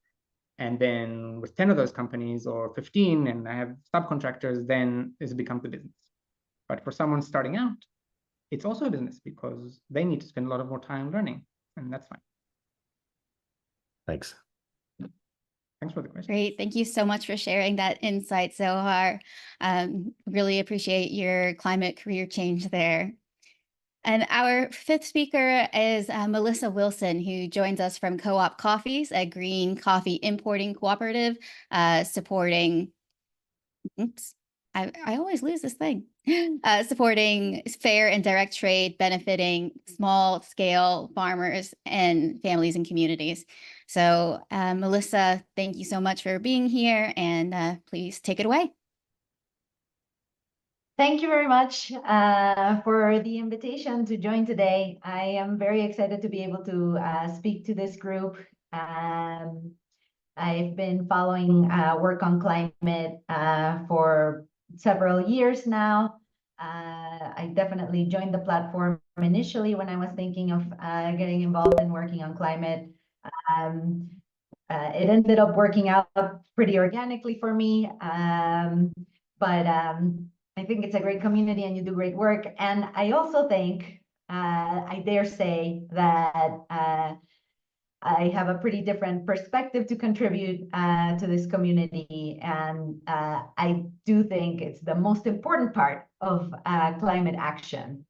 And then with 10 of those companies or 15, and I have subcontractors, then it becomes a business. But for someone starting out, it's also a business because they need to spend a lot of more time learning, and that's fine. Thanks. Thanks for the question. Great. Thank you so much for sharing that insight, Zohar. Really appreciate your climate career change there. And our fifth speaker is Melissa Wilson, who joins us from Co-op Coffees, a green coffee importing cooperative supporting, oops, I always lose this thing, supporting fair and direct trade, benefiting small scale farmers and families and communities. So Melissa, thank you so much for being here, and please take it away. Thank you very much for the invitation to join today. I am very excited to be able to speak to this group. I've been following work on climate for several years now. I definitely joined the platform initially when I was thinking of getting involved in working on climate. It ended up working out pretty organically for me, but I think it's a great community and you do great work. And I also think, I dare say that I have a pretty different perspective to contribute to this community. And I do think it's the most important part of climate action,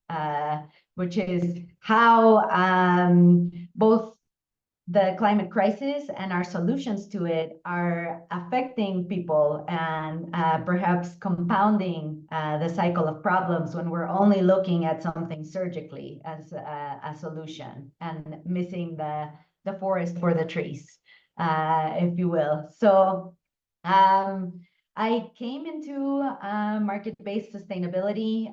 which is how both the climate crisis and our solutions to it are affecting people and perhaps compounding the cycle of problems when we're only looking at something surgically as a solution and missing the forest for the trees, if you will. So I came into market-based sustainability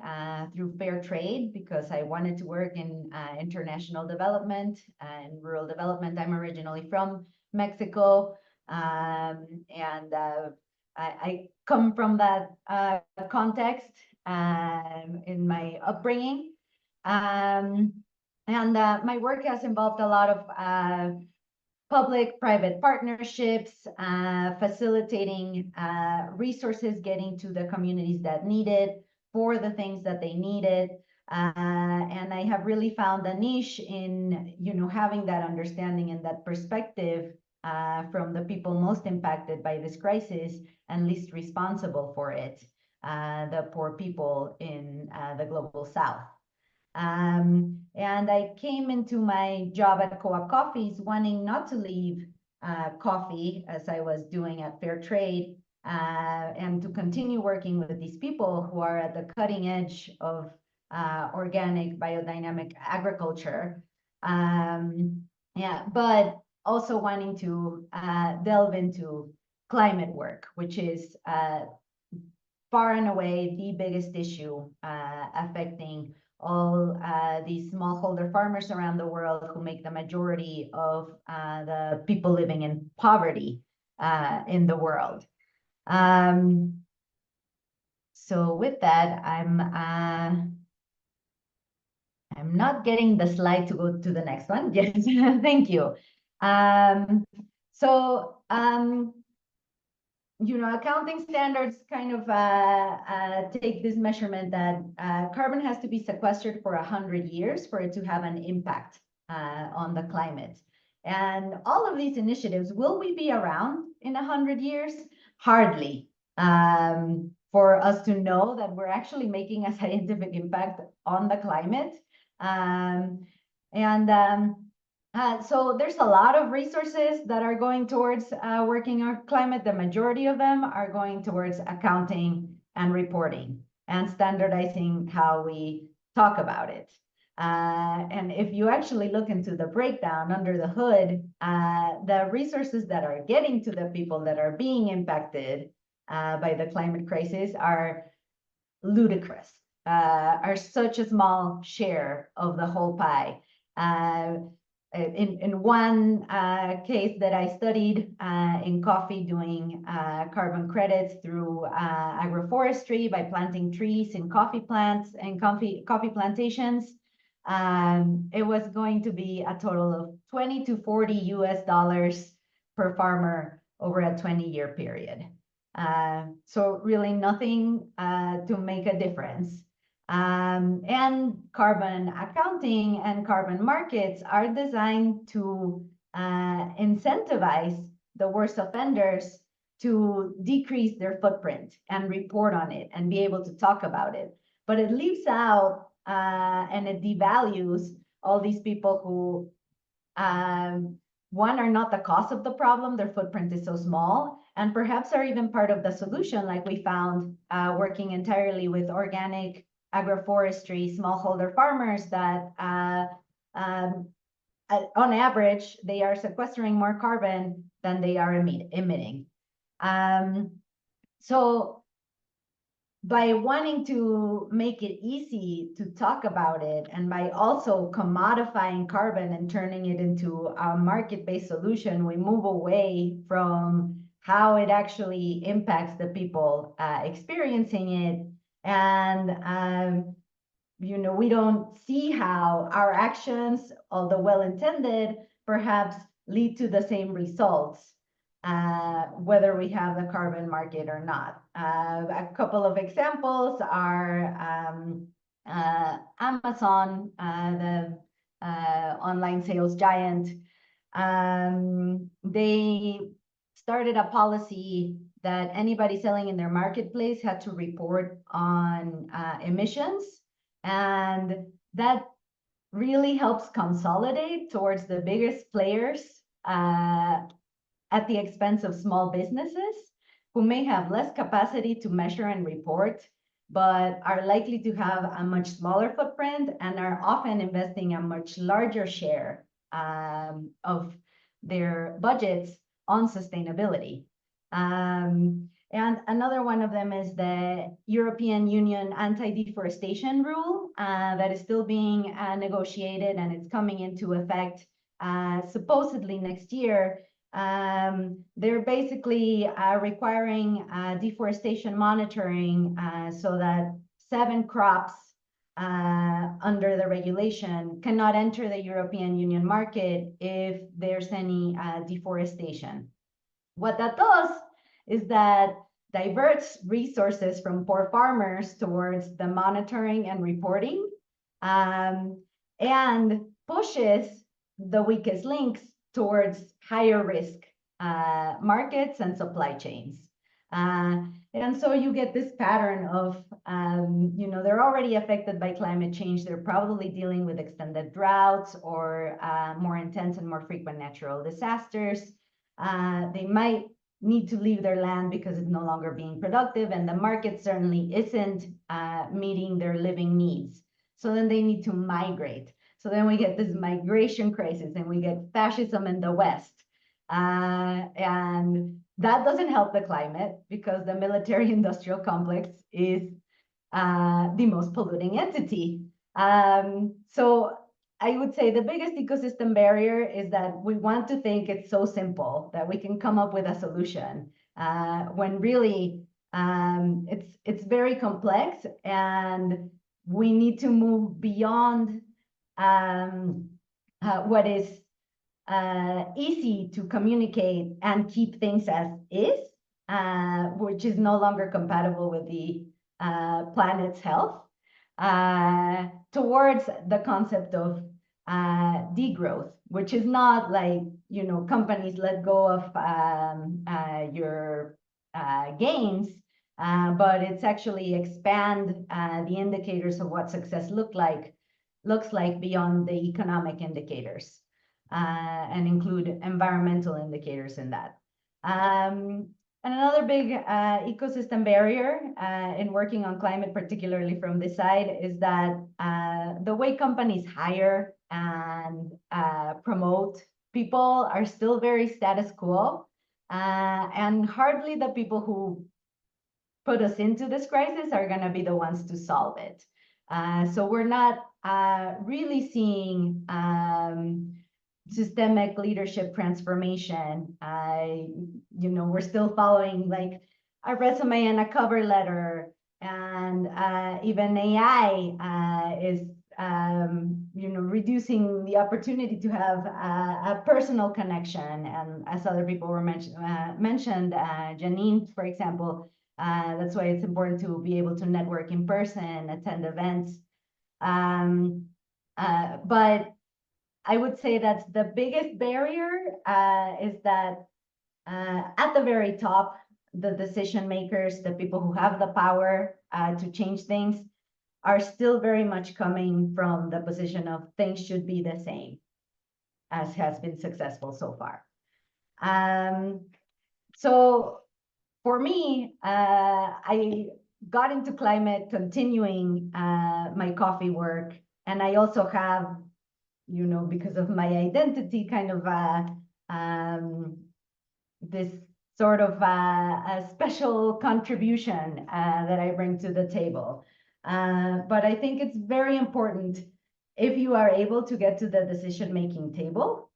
through fair trade because I wanted to work in international development and rural development. I'm originally from Mexico, and I come from that context in my upbringing. And my work has involved a lot of public-private partnerships, facilitating resources getting to the communities that need it for the things that they needed. And I have really found a niche in, having that understanding and that perspective from the people most impacted by this crisis and least responsible for it, the poor people in the global South. And I came into my job at Co-op Coffees wanting not to leave coffee as I was doing at Fair Trade, and to continue working with these people who are at the cutting edge of organic biodynamic agriculture. But also wanting to delve into climate work, which is far and away the biggest issue affecting all these smallholder farmers around the world who make the majority of the people living in poverty in the world. So with that, I'm not getting the slide to go to the next one. Yes, thank you. Accounting standards kind of take this measurement that carbon has to be sequestered for 100 years for it to have an impact on the climate. And all of these initiatives, will we be around in 100 years? Hardly. For us to know that we're actually making a scientific impact on the climate. So there's a lot of resources that are going towards working on climate. The majority of them are going towards accounting and reporting and standardizing how we talk about it. And if you actually look into the breakdown under the hood, the resources that are getting to the people that are being impacted by the climate crisis are ludicrous, are such a small share of the whole pie. In one case that I studied in coffee, doing carbon credits through agroforestry by planting trees in coffee plants and coffee plantations, it was going to be a total of $20 to $40 per farmer over a 20-year period. So really nothing to make a difference. And carbon accounting and carbon markets are designed to incentivize the worst offenders to decrease their footprint and report on it and be able to talk about it. But it leaves out and it devalues all these people who, one, are not the cause of the problem, their footprint is so small, and perhaps are even part of the solution, like we found working entirely with organic agroforestry smallholder farmers that on average, they are sequestering more carbon than they are emitting. So by wanting to make it easy to talk about it, and by also commodifying carbon and turning it into a market-based solution, we move away from how it actually impacts the people experiencing it. And you know, we don't see how our actions, although well-intended, perhaps lead to the same results, whether we have the carbon market or not. A couple of examples are Amazon, the online sales giant. They started a policy that anybody selling in their marketplace had to report on emissions. And that really helps consolidate towards the biggest players at the expense of small businesses who may have less capacity to measure and report, but are likely to have a much smaller footprint and are often investing a much larger share of their budgets on sustainability. And another one of them is the European Union anti-deforestation rule that is still being negotiated, and it's coming into effect supposedly next year. They're basically requiring deforestation monitoring so that 7 crops under the regulation cannot enter the European Union market if there's any deforestation. What that does is that diverts resources from poor farmers towards the monitoring and reporting, and pushes the weakest links towards higher risk markets and supply chains. And so you get this pattern of, you know, they're already affected by climate change. They're probably dealing with extended droughts or more intense and more frequent natural disasters. They might need to leave their land because it's no longer being productive, and the market certainly isn't meeting their living needs. So then they need to migrate. So then we get this migration crisis, and we get fascism in the West. And that doesn't help the climate because the military-industrial complex is the most polluting entity. So I would say the biggest ecosystem barrier is that we want to think it's so simple that we can come up with a solution, when really it's very complex, and we need to move beyond what is easy to communicate and keep things as is, which is no longer compatible with the planet's health, towards the concept of degrowth, which is not like, you know, companies let go of your gains, but it's actually expand the indicators of what success looks like beyond the economic indicators, and include environmental indicators in that. And another big ecosystem barrier in working on climate, particularly from this side, is that the way companies hire and promote people are still very status quo, and hardly the people who put us into this crisis are going to be the ones to solve it. So we're not really seeing systemic leadership transformation. You know, we're still following like a resume and a cover letter, and even AI is, you know, reducing the opportunity to have a personal connection. And as other people were mentioned, Janine, for example, that's why it's important to be able to network in person, attend events. But I would say that's the biggest barrier, is that at the very top, the decision makers, the people who have the power to change things, are still very much coming from the position of things should be the same, as has been successful so far. So for me, I got into climate continuing my coffee work, and I also have, you know, because of my identity, kind of this sort of a special contribution that I bring to the table. But I think it's very important, if you are able to get to the decision-making table,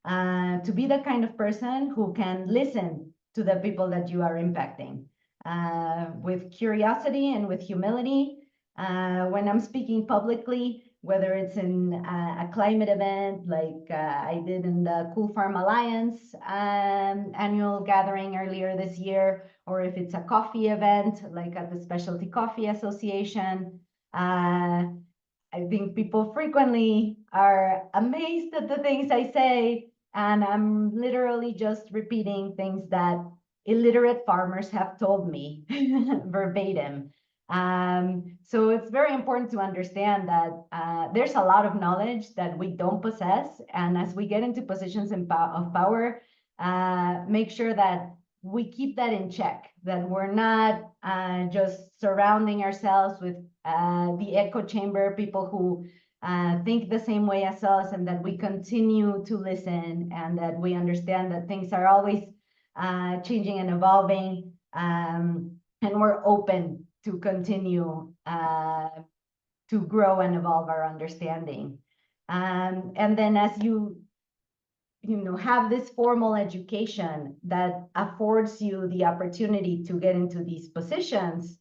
to be the kind of person who can listen to the people that you are impacting with curiosity and with humility. When I'm speaking publicly, whether it's in a climate event like I did in the Cool Farm Alliance annual gathering earlier this year, or if it's a coffee event like at the Specialty Coffee Association, I think people frequently are amazed at the things I say, and I'm literally just repeating things that illiterate farmers have told me verbatim. So it's very important to understand that there's a lot of knowledge that we don't possess, and as we get into positions of power, make sure that we keep that in check, that we're not just surrounding ourselves with the echo chamber, people who think the same way as us, and that we continue to listen, and that we understand that things are always changing and evolving, and we're open to continue to grow and evolve our understanding. And then as you know, have this formal education that affords you the opportunity to get into these positions,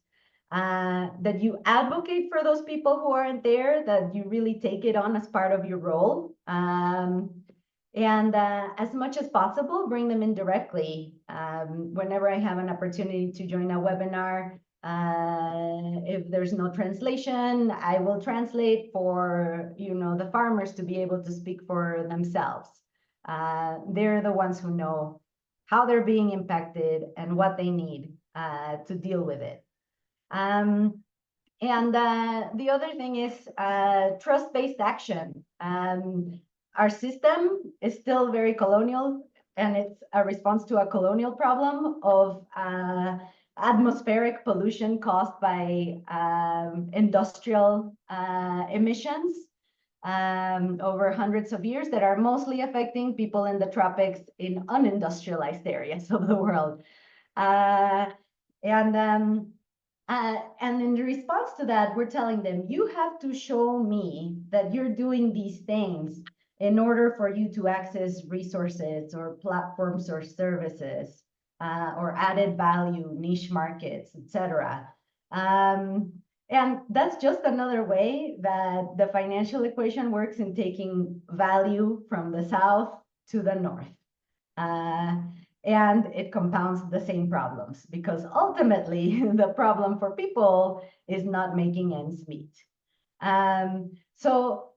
that you advocate for those people who aren't there, that you really take it on as part of your role. And as much as possible, bring them in directly. Whenever I have an opportunity to join a webinar, if there's no translation, I will translate for, you know, the farmers to be able to speak for themselves. They're the ones who know how they're being impacted and what they need to deal with it. And the other thing is trust-based action. Our system is still very colonial, and it's a response to a colonial problem of atmospheric pollution caused by industrial emissions over hundreds of years that are mostly affecting people in the tropics in unindustrialized areas of the world. And in response to that, we're telling them, you have to show me that you're doing these things in order for you to access resources or platforms or services or added value, niche markets, etc. And that's just another way that the financial equation works in taking value from the south to the north. And it compounds the same problems, because ultimately the problem for people is not making ends meet. So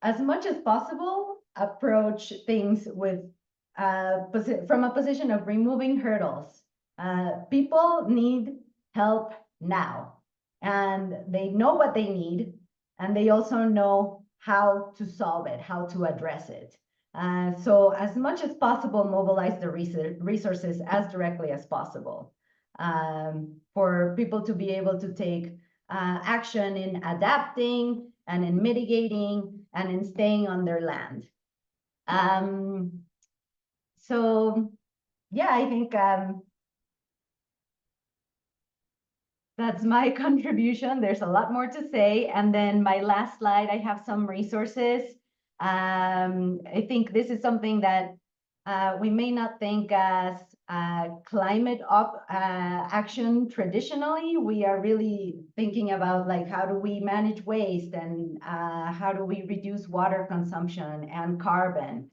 as much as possible, approach things with from a position of removing hurdles. People need help now, and they know what they need, and they also know how to solve it, how to address it. So as much as possible, mobilize the resources as directly as possible for people to be able to take action in adapting and in mitigating and in staying on their land. So yeah, I think that's my contribution. There's a lot more to say. And then my last slide, I have some resources. I think this is something that we may not think as climate action traditionally. We are really thinking about, like, how do we manage waste, and how do we reduce water consumption and carbon.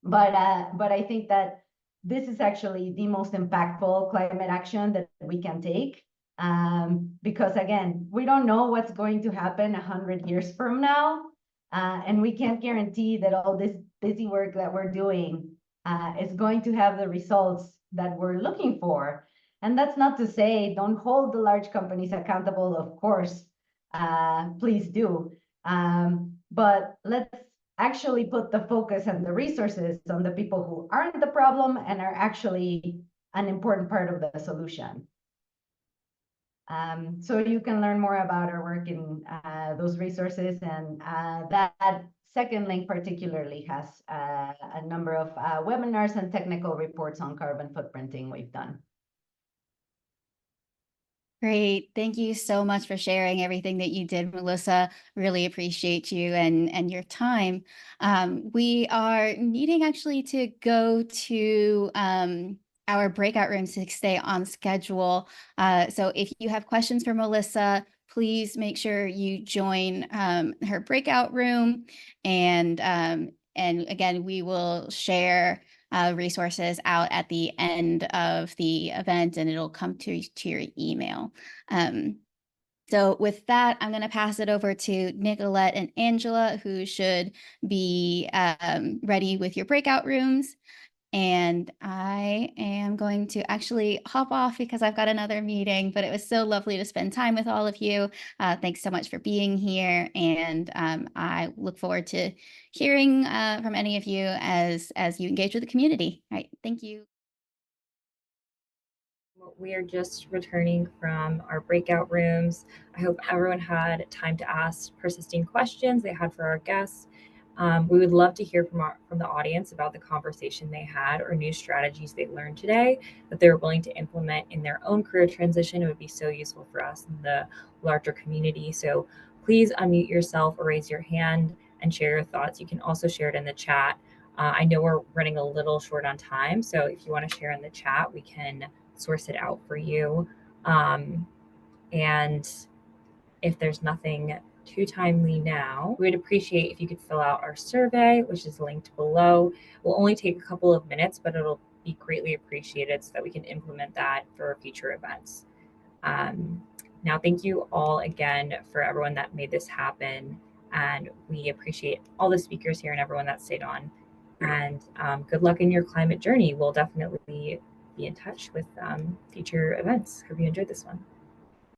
But I think that this is actually the most impactful climate action that we can take, because again, we don't know what's going to happen 100 years from now, and we can't guarantee that all this busy work that we're doing is going to have the results that we're looking for. And that's not to say don't hold the large companies accountable, of course, please do. But let's actually put the focus and the resources on the people who aren't the problem and are actually an important part of the solution. So you can learn more about our work in those resources, and that second link particularly has a number of webinars and technical reports on carbon footprinting we've done. Great. Thank you so much for sharing everything that you did, Melissa. Really appreciate you and your time. We are needing actually to go to our breakout rooms to stay on schedule. So if you have questions for Melissa, please make sure you join her breakout room. And again, we will share resources out at the end of the event, and it'll come to your email. So with that, I'm going to pass it over to Nicolette and Angela, who should be ready with your breakout rooms. And I am going to actually hop off because I've got another meeting, but it was so lovely to spend time with all of you. Thanks so much for being here. And I look forward to hearing from any of you as you engage with the community. All right, thank you. We are just returning from our breakout rooms. I hope everyone had time to ask persisting questions they had for our guests. We would love to hear from the audience about the conversation they had or new strategies they learned today that they're willing to implement in their own career transition. It would be so useful for us in the larger community. So please unmute yourself or raise your hand and share your thoughts. You can also share it in the chat. I know we're running a little short on time, so if you want to share in the chat, we can source it out for you. And if there's nothing too timely now, we would appreciate if you could fill out our survey, which is linked below. It will only take a couple of minutes, but it'll be greatly appreciated so that we can implement that for future events. Now, thank you all again for everyone that made this happen. And we appreciate all the speakers here and everyone that stayed on. And good luck in your climate journey. We'll definitely be in touch with future events. Hope you enjoyed this one.